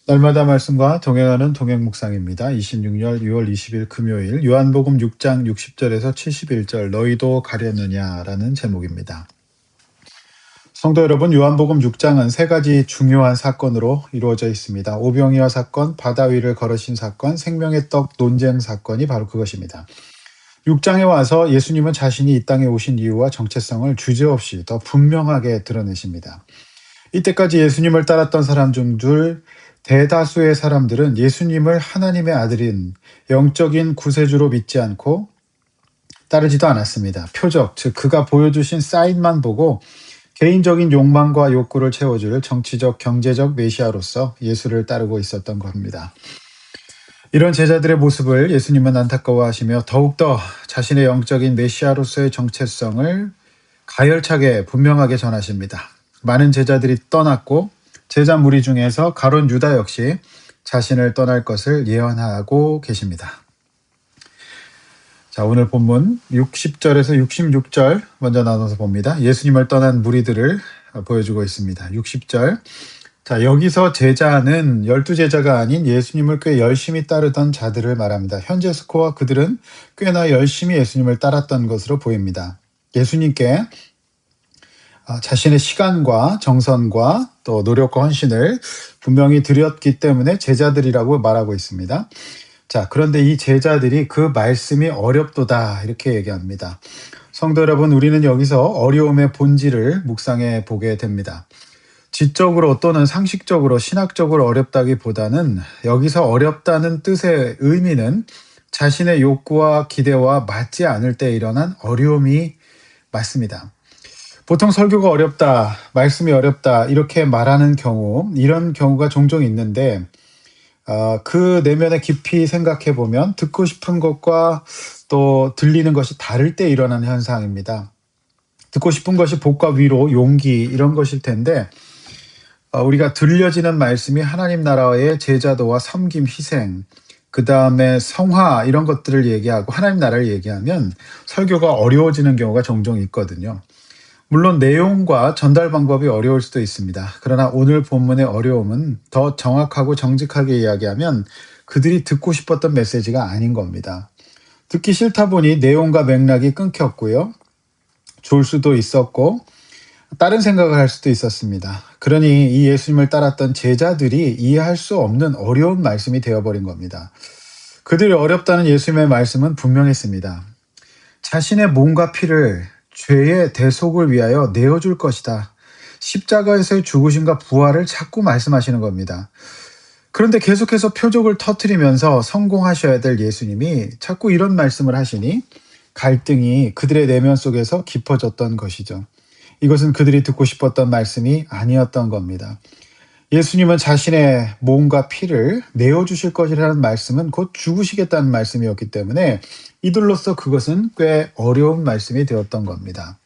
날마다 말씀과 동행하는 동행 묵상입니다. 26년 6월 20일 금요일 요한복음 6장 60절에서 71절 너희도 가려느냐라는 제목입니다. 성도 여러분, 요한복음 6장은 세 가지 중요한 사건으로 이루어져 있습니다. 오병이어 사건, 바다 위를 걸으신 사건, 생명의 떡 논쟁 사건이 바로 그것입니다. 6장에 와서 예수님은 자신이 이 땅에 오신 이유와 정체성을 주저없이 더 분명하게 드러내십니다. 이때까지 예수님을 따랐던 사람 중 대다수의 사람들은 예수님을 하나님의 아들인 영적인 구세주로 믿지 않고 따르지도 않았습니다. 표적, 즉 그가 보여주신 사인만 보고 개인적인 욕망과 욕구를 채워줄 정치적, 경제적 메시아로서 예수를 따르고 있었던 겁니다. 이런 제자들의 모습을 예수님은 안타까워하시며 더욱더 자신의 영적인 메시아로서의 정체성을 가열차게 분명하게 전하십니다. 많은 제자들이 떠났고 제자 무리 중에서 가룟 유다 역시 자신을 떠날 것을 예언하고 계십니다. 자, 오늘 본문 60절에서 66절 먼저 나눠서 봅니다. 예수님을 떠난 무리들을 보여주고 있습니다. 60절. 자, 여기서 제자는 12제자가 아닌 예수님을 꽤 열심히 따르던 자들을 말합니다. 현재 스코어 그들은 꽤나 열심히 예수님을 따랐던 것으로 보입니다. 예수님께 자신의 시간과 정성과 또 노력과 헌신을 분명히 드렸기 때문에 제자들이라고 말하고 있습니다. 자, 그런데 이 제자들이 그 말씀이 어렵도다 이렇게 얘기합니다. 성도 여러분, 우리는 여기서 어려움의 본질을 묵상해 보게 됩니다. 지적으로 또는 상식적으로 신학적으로 어렵다기보다는 여기서 어렵다는 뜻의 의미는 자신의 욕구와 기대와 맞지 않을 때 일어난 어려움이 맞습니다. 보통 설교가 어렵다, 말씀이 어렵다 이렇게 말하는 경우, 이런 경우가 종종 있는데 그 내면에 깊이 생각해 보면 듣고 싶은 것과 또 들리는 것이 다를 때 일어나는 현상입니다. 듣고 싶은 것이 복과 위로, 용기 이런 것일 텐데 우리가 들려지는 말씀이 하나님 나라의 제자도와 섬김, 희생, 그 다음에 성화 이런 것들을 얘기하고 하나님 나라를 얘기하면 설교가 어려워지는 경우가 종종 있거든요. 물론 내용과 전달 방법이 어려울 수도 있습니다. 그러나 오늘 본문의 어려움은 더 정확하고 정직하게 이야기하면 그들이 듣고 싶었던 메시지가 아닌 겁니다. 듣기 싫다 보니 내용과 맥락이 끊겼고요. 좋을 수도 있었고 다른 생각을 할 수도 있었습니다. 그러니 이 예수님을 따랐던 제자들이 이해할 수 없는 어려운 말씀이 되어버린 겁니다. 그들이 어렵다는 예수님의 말씀은 분명했습니다. 자신의 몸과 피를 죄의 대속을 위하여 내어줄 것이다. 십자가에서의 죽으심과 부활을 자꾸 말씀하시는 겁니다. 그런데 계속해서 표적을 터뜨리면서 성공하셔야 될 예수님이 자꾸 이런 말씀을 하시니 갈등이 그들의 내면 속에서 깊어졌던 것이죠. 이것은 그들이 듣고 싶었던 말씀이 아니었던 겁니다. 예수님은 자신의 몸과 피를 내어주실 것이라는 말씀은 곧 죽으시겠다는 말씀이었기 때문에 이들로서 그것은 꽤 어려운 말씀이 되었던 겁니다.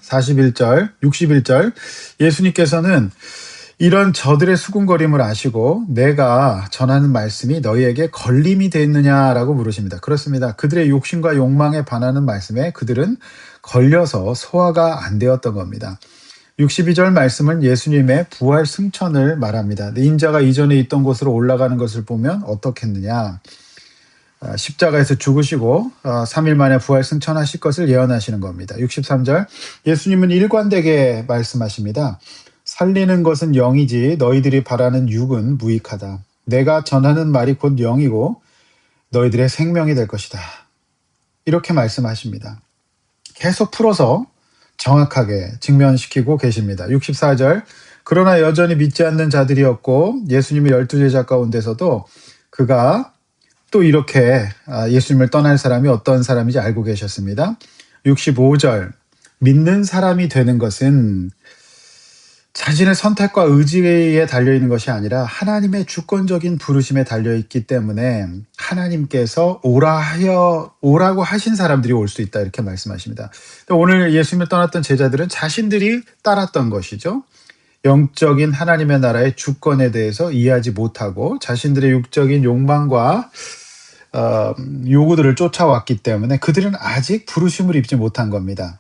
61절 예수님께서는 이런 저들의 수군거림을 아시고 내가 전하는 말씀이 너희에게 걸림이 되었느냐라고 물으십니다. 그렇습니다. 그들의 욕심과 욕망에 반하는 말씀에 그들은 걸려서 소화가 안 되었던 겁니다. 62절 말씀은 예수님의 부활 승천을 말합니다. 인자가 이전에 있던 곳으로 올라가는 것을 보면 어떻겠느냐. 십자가에서 죽으시고 3일 만에 부활 승천하실 것을 예언하시는 겁니다. 63절 예수님은 일관되게 말씀하십니다. 살리는 것은 영이지 너희들이 바라는 육은 무익하다. 내가 전하는 말이 곧 영이고 너희들의 생명이 될 것이다. 이렇게 말씀하십니다. 계속 풀어서 정확하게 직면시키고 계십니다. 64절 그러나 여전히 믿지 않는 자들이었고 예수님의 12제자 가운데서도 그가 또 이렇게 예수님을 떠날 사람이 어떤 사람인지 알고 계셨습니다. 65절 믿는 사람이 되는 것은 자신의 선택과 의지에 달려있는 것이 아니라 하나님의 주권적인 부르심에 달려있기 때문에 하나님께서 오라고 하신 사람들이 올 수 있다 이렇게 말씀하십니다. 오늘 예수님을 떠났던 제자들은 자신들이 따랐던 것이죠. 영적인 하나님의 나라의 주권에 대해서 이해하지 못하고 자신들의 육적인 욕망과 요구들을 쫓아왔기 때문에 그들은 아직 부르심을 입지 못한 겁니다.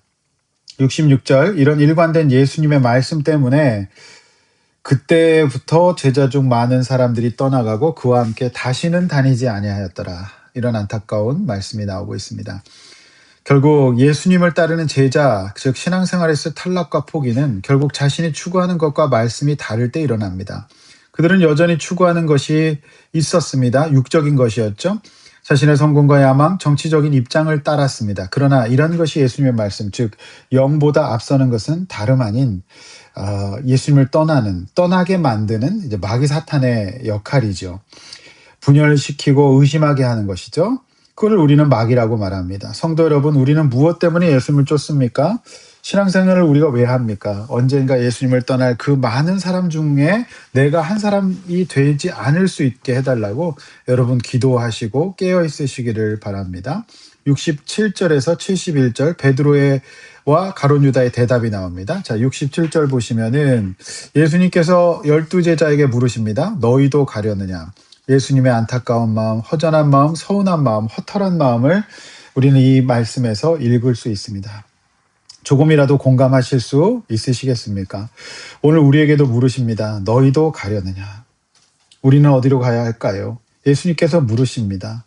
66절 이런 일관된 예수님의 말씀 때문에 그때부터 제자 중 많은 사람들이 떠나가고 그와 함께 다시는 다니지 아니하였더라. 이런 안타까운 말씀이 나오고 있습니다. 결국 예수님을 따르는 제자, 즉 신앙생활에서 탈락과 포기는 결국 자신이 추구하는 것과 말씀이 다를 때 일어납니다. 그들은 여전히 추구하는 것이 있었습니다. 육적인 것이었죠. 자신의 성공과 야망, 정치적인 입장을 따랐습니다. 그러나 이런 것이 예수님의 말씀, 즉 영보다 앞서는 것은 다름 아닌 예수님을 떠나게 만드는 이제 마귀 사탄의 역할이죠. 분열시키고 의심하게 하는 것이죠. 그걸 우리는 마귀라고 말합니다. 성도 여러분, 우리는 무엇 때문에 예수님을 쫓습니까? 신앙생활을 우리가 왜 합니까? 언젠가 예수님을 떠날 그 많은 사람 중에 내가 한 사람이 되지 않을 수 있게 해달라고 여러분 기도하시고 깨어 있으시기를 바랍니다. 67절에서 71절 베드로와 가룟 유다의 대답이 나옵니다. 자, 67절 보시면은 예수님께서 12제자에게 물으십니다. 너희도 가려느냐? 예수님의 안타까운 마음, 허전한 마음, 서운한 마음, 허탈한 마음을 우리는 이 말씀에서 읽을 수 있습니다. 조금이라도 공감하실 수 있으시겠습니까? 오늘 우리에게도 물으십니다. 너희도 가려느냐? 우리는 어디로 가야 할까요? 예수님께서 물으십니다.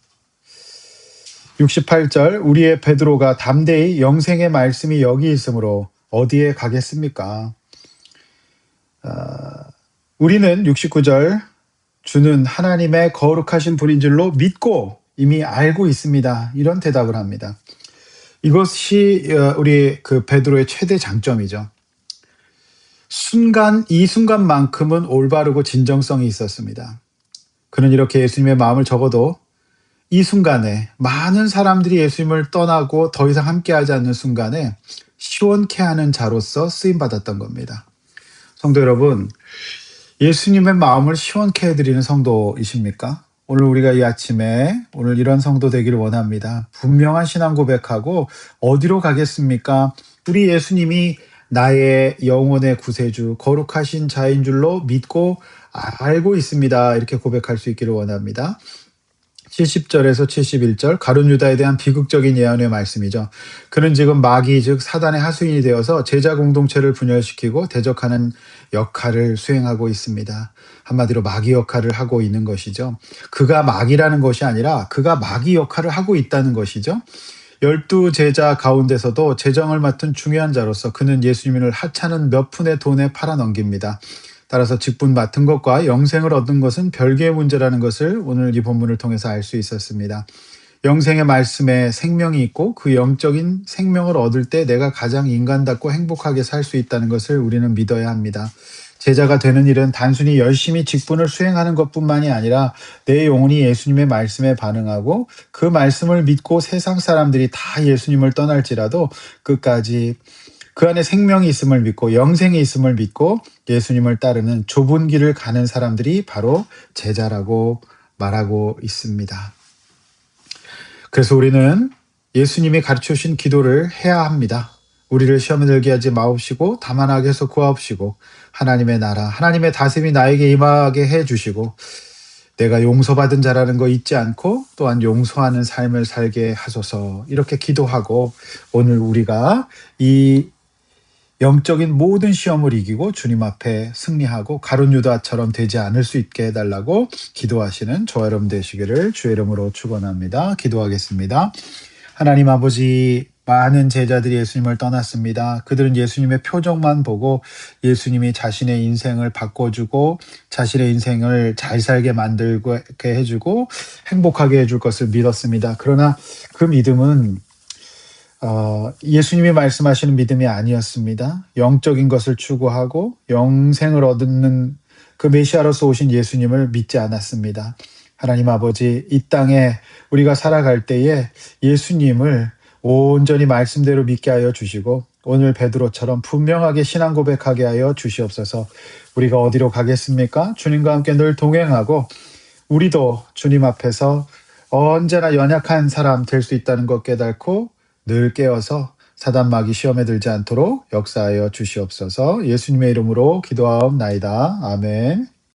68절 우리의 베드로가 담대히 영생의 말씀이 여기 있으므로 어디에 가겠습니까? 우리는 69절 주는 하나님의 거룩하신 분인 줄로 믿고 이미 알고 있습니다. 이런 대답을 합니다. 이것이 우리 그 베드로의 최대 장점이죠. 이 순간만큼은 올바르고 진정성이 있었습니다. 그는 이렇게 예수님의 마음을 적어도 이 순간에 많은 사람들이 예수님을 떠나고 더 이상 함께하지 않는 순간에 시원케 하는 자로서 쓰임받았던 겁니다. 성도 여러분, 예수님의 마음을 시원케 해드리는 성도이십니까? 오늘 우리가 이 아침에 오늘 이런 성도 되기를 원합니다. 분명한 신앙 고백하고 어디로 가겠습니까? 우리 예수님이 나의 영혼의 구세주, 거룩하신 자인 줄로 믿고 알고 있습니다. 이렇게 고백할 수 있기를 원합니다. 70절에서 71절 가룟 유다에 대한 비극적인 예언의 말씀이죠. 그는 지금 마귀 즉 사단의 하수인이 되어서 제자 공동체를 분열시키고 대적하는 역할을 수행하고 있습니다. 한마디로 마귀 역할을 하고 있는 것이죠. 그가 마귀라는 것이 아니라 그가 마귀 역할을 하고 있다는 것이죠. 12제자 가운데서도 재정을 맡은 중요한 자로서 그는 예수님을 하찮은 몇 푼의 돈에 팔아넘깁니다. 따라서 직분 맡은 것과 영생을 얻은 것은 별개의 문제라는 것을 오늘 이 본문을 통해서 알 수 있었습니다. 영생의 말씀에 생명이 있고 그 영적인 생명을 얻을 때 내가 가장 인간답고 행복하게 살 수 있다는 것을 우리는 믿어야 합니다. 제자가 되는 일은 단순히 열심히 직분을 수행하는 것뿐만이 아니라 내 영혼이 예수님의 말씀에 반응하고 그 말씀을 믿고 세상 사람들이 다 예수님을 떠날지라도 끝까지 그 안에 생명이 있음을 믿고 영생이 있음을 믿고 예수님을 따르는 좁은 길을 가는 사람들이 바로 제자라고 말하고 있습니다. 그래서 우리는 예수님이 가르쳐 주신 기도를 해야 합니다. 우리를 시험에 들게 하지 마옵시고 다만 악에서 구하옵시고 하나님의 나라, 하나님의 다스림이 나에게 임하게 해주시고 내가 용서받은 자라는 거 잊지 않고 또한 용서하는 삶을 살게 하소서 이렇게 기도하고 오늘 우리가 이 영적인 모든 시험을 이기고 주님 앞에 승리하고 가룟 유다처럼 되지 않을 수 있게 해달라고 기도하시는 저와 여러분 되시기를 주의 이름으로 축원합니다. 기도하겠습니다. 하나님 아버지, 많은 제자들이 예수님을 떠났습니다. 그들은 예수님의 표정만 보고 예수님이 자신의 인생을 바꿔주고 자신의 인생을 잘 살게 만들게 해주고 행복하게 해줄 것을 믿었습니다. 그러나 그 믿음은 예수님이 말씀하시는 믿음이 아니었습니다. 영적인 것을 추구하고 영생을 얻는 그 메시아로서 오신 예수님을 믿지 않았습니다. 하나님 아버지, 이 땅에 우리가 살아갈 때에 예수님을 온전히 말씀대로 믿게 하여 주시고 오늘 베드로처럼 분명하게 신앙 고백하게 하여 주시옵소서. 우리가 어디로 가겠습니까? 주님과 함께 늘 동행하고 우리도 주님 앞에서 언제나 연약한 사람 될 수 있다는 것 깨닫고 늘 깨어서 사단 마귀 시험에 들지 않도록 역사하여 주시옵소서. 예수님의 이름으로 기도하옵나이다. 아멘.